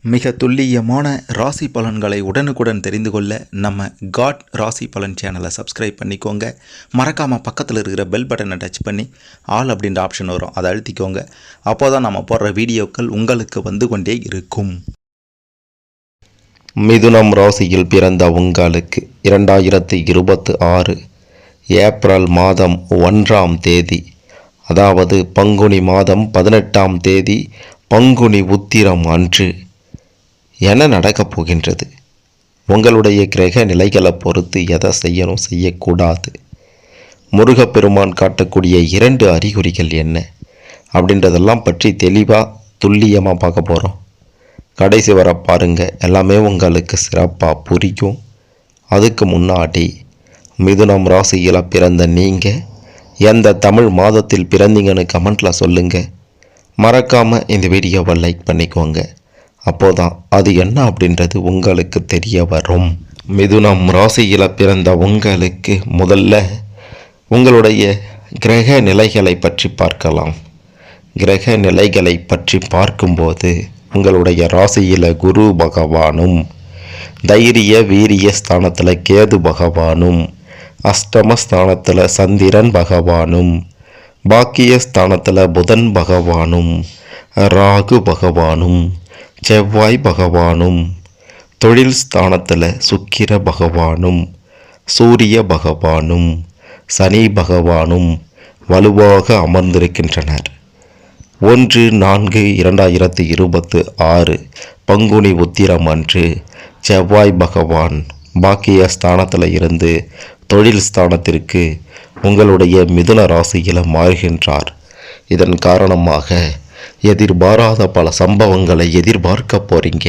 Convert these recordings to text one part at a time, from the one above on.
மிக துல்லியமான ராசி பலன்களை உடனுக்குடன் தெரிந்து கொள்ள நம்ம காட் ராசி பலன் சேனலை சப்ஸ்கிரைப் பண்ணிக்கோங்க. மறக்காமல் பக்கத்தில் இருக்கிற பெல் பட்டனை டச் பண்ணி ஆல் அப்படின்ற ஆப்ஷன் வரும், அதை அழுத்திக்கோங்க. அப்போ தான் நம்ம போடுற வீடியோக்கள் உங்களுக்கு வந்து கொண்டே இருக்கும். மிதுனம் ராசியில் பிறந்த உங்களுக்கு 2026 ஏப்ரல் மாதம் 1ஆம் தேதி, அதாவது பங்குனி மாதம் 18ஆம் தேதி பங்குனி உத்திரம் அன்று என்ன நடக்கப் போகின்றது, உங்களுடைய கிரக நிலைகளை பொறுத்து எதை செய்யணும் செய்யக்கூடாது, முருகப்பெருமான் காட்டக்கூடிய 2 அறிகுறிகள் என்ன அப்படின்றதெல்லாம் பற்றி தெளிவாக துல்லியமாக பார்க்க போகிறோம். கடைசி வர பாருங்கள், எல்லாமே உங்களுக்கு சிறப்பாக புரியும். அதுக்கு முன்னாடி மிதுனம் ராசியில் பிறந்த நீங்கள் எந்த தமிழ் மாதத்தில் பிறந்தீங்கன்னு கமெண்ட்டில் சொல்லுங்கள். மறக்காமல் இந்த வீடியோவை லைக் பண்ணிக்கோங்க. அப்போதான் அது என்ன அப்படின்றது உங்களுக்கு தெரிய வரும். மிதுனம் ராசியில் பிறந்த உங்களுக்கு முதல்ல உங்களுடைய கிரக நிலைகளை பற்றி பார்க்கலாம். கிரக நிலைகளை பற்றி பார்க்கும்போது உங்களுடைய ராசியில் குரு பகவானும், தைரிய வீரிய ஸ்தானத்தில் கேது பகவானும், அஷ்டமஸ்தானத்தில் சந்திரன் பகவானும், பாக்கிய ஸ்தானத்தில் புதன் பகவானும், ராகு பகவானும், செவ்வாய் பகவானும், தொழில் ஸ்தானத்தில் சுக்கிர பகவானும், சூரிய பகவானும், சனி பகவானும் வலுவாக அமர்ந்திருக்கின்றனர். 1/4/2026 பங்குனி உத்திரம் அன்று செவ்வாய் பகவான் பாக்கிய ஸ்தானத்தில் இருந்து தொழில் ஸ்தானத்திற்கு உங்களுடைய மிதுன ராசியில் மாறுகின்றார். இதன் காரணமாக எதிர்பாராத பல சம்பவங்களை எதிர்பார்க்க போகிறீங்க,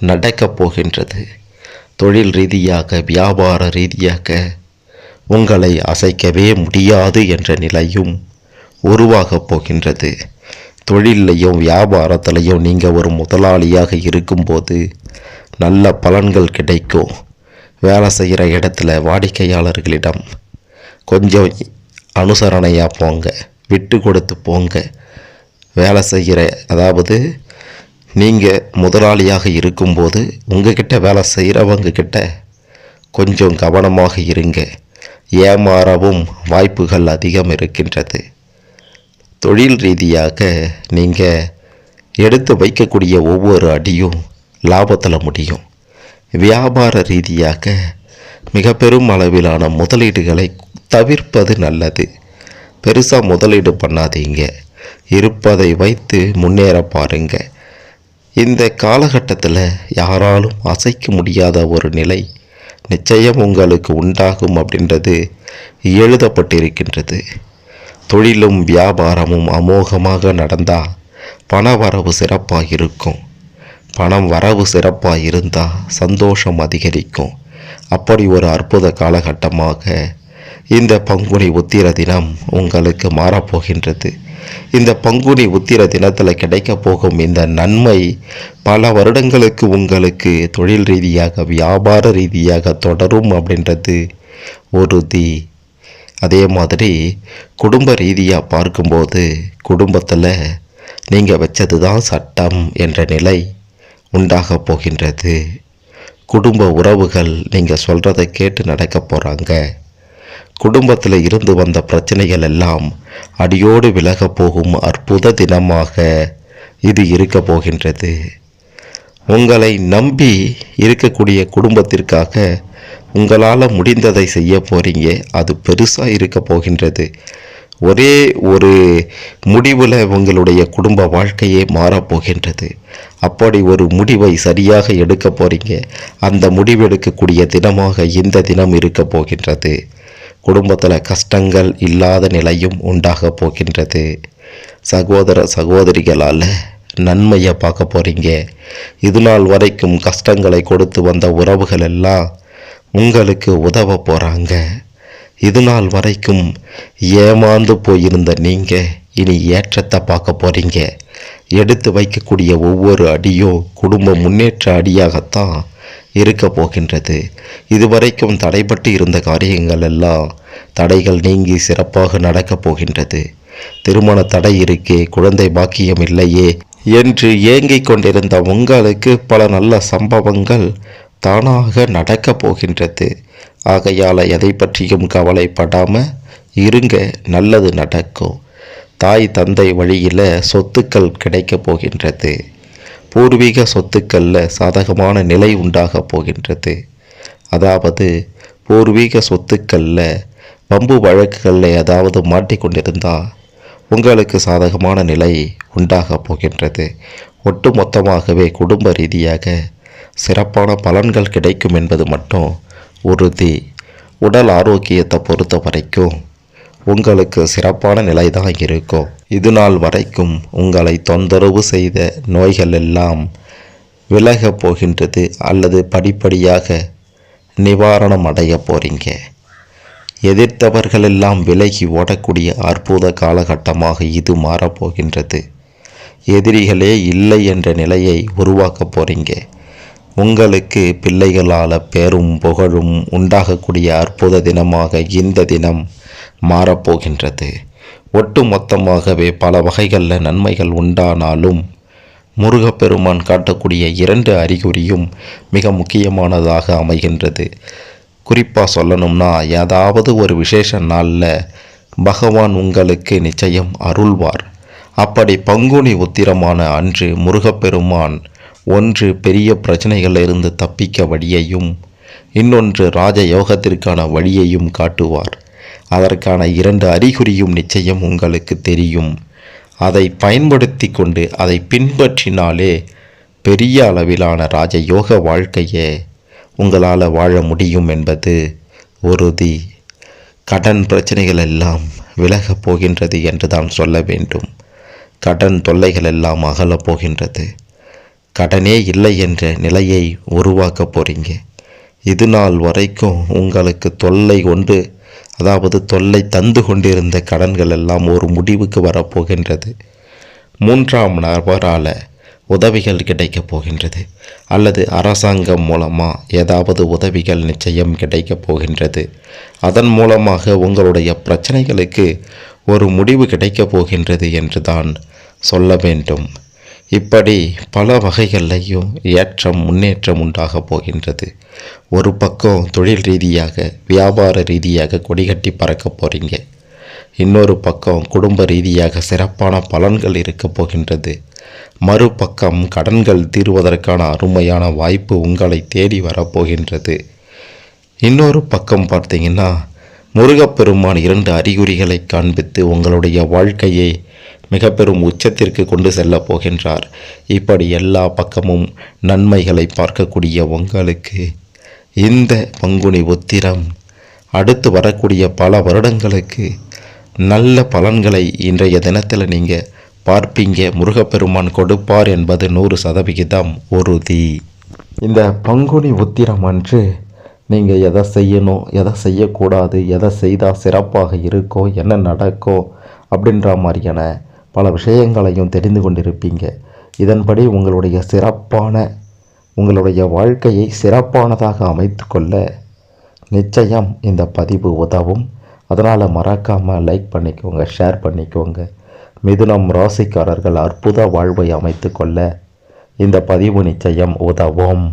நடக்கப் போகின்றது. தொழில் ரீதியாக வியாபார ரீதியாக உங்களை அசைக்கவே முடியாது என்ற நிலையும் உருவாகப் போகின்றது. தொழிலையும் வியாபாரத்திலையும் நீங்கள் ஒரு முதலாளியாக இருக்கும்போது நல்ல பலன்கள் கிடைக்கும். வேலை செய்கிற இடத்துல வாடிக்கையாளர்களிடம் கொஞ்சம் அனுசரணையாக போங்க, விட்டு கொடுத்து போங்க. வேலை செய்கிற, அதாவது நீங்கள் முதலாளியாக இருக்கும்போது உங்ககிட்ட வேலை செய்கிறவங்க கிட்ட கொஞ்சம் கவனமாக இருங்க. ஏமாறவும் வாய்ப்புகள் அதிகம் இருக்கின்றது. தொழில் ரீதியாக நீங்கள் எடுத்து வைக்கக்கூடிய ஒவ்வொரு அடியும் லாபத்தில் முடியும். வியாபார ரீதியாக மிக பெரும் அளவிலான முதலீடுகளை தவிர்ப்பது நல்லது. பெருசாக முதலீடு பண்ணாதீங்க, இருப்பதை வைத்து முன்னேற பாருங்க. இந்த காலகட்டத்தில் யாராலும் அசைக்க முடியாத ஒரு நிலை நிச்சயம் உங்களுக்கு உண்டாகும் அப்படின்றது எழுதப்பட்டிருக்கின்றது. தொழிலும் வியாபாரமும் அமோகமாக நடந்தால் பண வரவு சிறப்பாக இருக்கும். பணம் வரவு சிறப்பாக இருந்தால் சந்தோஷம் அதிகரிக்கும். அப்படி ஒரு அற்புத காலகட்டமாக இந்த பங்குனி உத்திர தினம் உங்களுக்கு மாறப்போகின்றது. இந்த பங்குனி உத்திர தினத்தில் கிடைக்கப் போகும் இந்த நன்மை பல வருடங்களுக்கு உங்களுக்கு தொழில் ரீதியாக வியாபார ரீதியாக தொடரும் அப்படின்றது உறுதி. அதே மாதிரி குடும்ப ரீதியாக பார்க்கும்போது குடும்பத்தில் நீங்கள் வச்சது தான் சட்டம் என்ற நிலை உண்டாக போகின்றது. குடும்ப உறவுகள் நீங்கள் சொல்கிறதை கேட்டு நடக்க போகிறாங்க. குடும்பத்தில் இருந்து வந்த பிரச்சனைகள் எல்லாம் அடியோடு விலக போகும் அற்புத தினமாக இது இருக்க போகின்றது. உங்களை நம்பி இருக்கக்கூடிய குடும்பத்திற்காக உங்களால் முடிந்ததை செய்ய போகிறீங்க. அது பெருசாக இருக்க போகின்றது. ஒரே ஒரு முடிவில் உங்களுடைய குடும்ப வாழ்க்கையே மாறப்போகின்றது. அப்படி ஒரு முடிவை சரியாக எடுக்க போகிறீங்க. அந்த முடிவெடுக்கக்கூடிய தினமாக இந்த தினம் இருக்க போகின்றது. குடும்பத்தில் கஷ்டங்கள் இல்லாத நிலையும் உண்டாக போகின்றது. சகோதர சகோதரிகளால் நன்மையை பார்க்க போகிறீங்க. இது நாள் வரைக்கும் கஷ்டங்களை கொடுத்து வந்த உறவுகள் எல்லாம் உங்களுக்கு உதவ போகிறாங்க. இது நாள் வரைக்கும் ஏமாந்து போயிருந்த நீங்கள் இனி ஏற்றத்தை பார்க்க போகிறீங்க. எடுத்து வைக்கக்கூடிய ஒவ்வொரு அடியும் குடும்ப முன்னேற்ற அடியாகத்தான் இருக்க போகின்றது. இதுவரைக்கும் தடைபட்டு இருந்த காரியங்கள் எல்லாம் தடைகள் நீங்கி சிறப்பாக நடக்கப் போகின்றது. திருமண தடை இருக்கே, குழந்தை பாக்கியம் இல்லையே என்று ஏங்கிக் கொண்டிருந்த உங்களுக்கு பல நல்ல சம்பவங்கள் தானாக நடக்கப் போகின்றது. ஆகையால் எதை பற்றியும் கவலைப்படாம இருங்க, நல்லது நடக்கும். தாய் தந்தை வழியில் சொத்துக்கள் கிடைக்கப் போகின்றது. பூர்வீக சொத்துக்களில் சாதகமான நிலை உண்டாக போகின்றது. அதாவது பூர்வீக சொத்துக்களில் வம்பு வழக்குகளில் ஏதாவது மாட்டிக்கொண்டிருந்தால் உங்களுக்கு சாதகமான நிலை உண்டாக போகின்றது. ஒட்டுமொத்தமாகவே குடும்ப ரீதியாக சிறப்பான பலன்கள் கிடைக்கும் என்பது மட்டும் உறுதி. உடல் ஆரோக்கியத்தை பொறுத்த வரைக்கும் உங்களுக்கு சிறப்பான நிலை தான் இருக்கும். இது நாள் வரைக்கும் உங்களை தொந்தரவு செய்த நோய்கள் எல்லாம் விலகப் போகின்றது அல்லது படிப்படியாக நிவாரணம் அடைய போகிறீங்க. எதிர்த்தவர்களெல்லாம் விலகி ஓடக்கூடிய அற்புத காலகட்டமாக இது மாறப்போகின்றது. எதிரிகளே இல்லை என்ற நிலையை உருவாக்க போகிறீங்க. உங்களுக்கு பிள்ளைகளால் பேரும் புகழும் உண்டாகக்கூடிய அற்புத தினமாக இந்த தினம் மாறப்போகின்றது. ஒட்டு மொத்தமாகவே பல வகைகளில் நன்மைகள் உண்டானாலும் முருகப்பெருமான் காட்டக்கூடிய 2 அறிகுறியும் மிக முக்கியமானதாக அமைகின்றது. குறிப்பாக சொல்லணும்னா, ஏதாவது ஒரு விசேஷ நாளில் பகவான் உங்களுக்கு நிச்சயம் அருள்வார். அப்படி பங்குனி உத்திரமான அன்று முருகப்பெருமான் ஒன்று பெரிய பிரச்சனைகளிலிருந்து தப்பிக்க வழியையும் இன்னொன்று ராஜயோகத்திற்கான வழியையும் காட்டுவார். அதற்கான 2 அறிகுறியும் நிச்சயம் உங்களுக்கு தெரியும். அதை பயன்படுத்தி கொண்டு அதை பின்பற்றினாலே பெரிய அளவிலான ராஜயோக வாழ்க்கையை உங்களால் வாழ முடியும் என்பது உறுதி. கடன் பிரச்சனைகள் எல்லாம் விலகப் போகின்றது என்று தான் சொல்ல வேண்டும். கடன் தொல்லைகள் எல்லாம் அகலப் போகின்றது. கடனே இல்லை என்ற நிலையை உருவாக்க போகிறீங்க. இது நாள் வரைக்கும் உங்களுக்கு தொல்லை தந்து கொண்டிருந்த கடன்கள் எல்லாம் ஒரு முடிவுக்கு வரப்போகின்றது. 3ஆம் நபரால் உதவிகள் கிடைக்கப் போகின்றது அல்லது அரசாங்கம் மூலமாக ஏதாவது உதவிகள் நிச்சயம் கிடைக்கப் போகின்றது. அதன் மூலமாக உங்களுடைய பிரச்சனைகளுக்கு ஒரு முடிவு கிடைக்கப் போகின்றது என்று தான் சொல்ல வேண்டும். இப்படி பல வகைகள்லையும் ஏற்றம் முன்னேற்றம் உண்டாக போகின்றது. ஒரு பக்கம் தொழில் ரீதியாக வியாபார ரீதியாக கொடிகட்டி பறக்க போகிறீங்க. இன்னொரு பக்கம் குடும்ப ரீதியாக சிறப்பான பலன்கள் இருக்க போகின்றது. மறுபக்கம் கடன்கள் தீர்வதற்கான அருமையான வாய்ப்பு உங்களை தேடி வரப்போகின்றது. இன்னொரு பக்கம் பார்த்தீங்கன்னா, முருகப்பெருமான் 2 அறிகுறிகளை காண்பித்து உங்களுடைய வாழ்க்கையை மிக பெரும் உச்சத்திற்கு கொண்டு செல்ல போகின்றார். இப்படி எல்லா பக்கமும் நன்மைகளை பார்க்கக்கூடிய உங்களுக்கு இந்த பங்குனி உத்திரம் அடுத்து வரக்கூடிய பல வருடங்களுக்கு நல்ல பலன்களை இன்றைய தினத்தில் நீங்கள் பார்ப்பீங்க. முருகப்பெருமான் கொடுப்பார் என்பது 100% உறுதி. இந்த பங்குனி உத்திரம் அன்று நீங்கள் எதை செய்யணும், எதை செய்யக்கூடாது, எதை செய்தால் சிறப்பாக இருக்கும், என்ன நடக்கும் அப்படின்ற மாதிரியான பல விஷயங்களையும் தெரிந்து கொண்டிருப்பீங்க. இதன்படி உங்களுடைய வாழ்க்கையை சிறப்பானதாக அமைத்து கொள்ள நிச்சயம் இந்த பதிவு உதவும். அதனால் மறக்காமல் லைக் பண்ணிக்கோங்க, ஷேர் பண்ணிக்கோங்க. மிதுனம் ராசிக்காரர்கள் அற்புத வாழ்வை அமைத்து கொள்ள இந்த பதிவு நிச்சயம் உதவும்.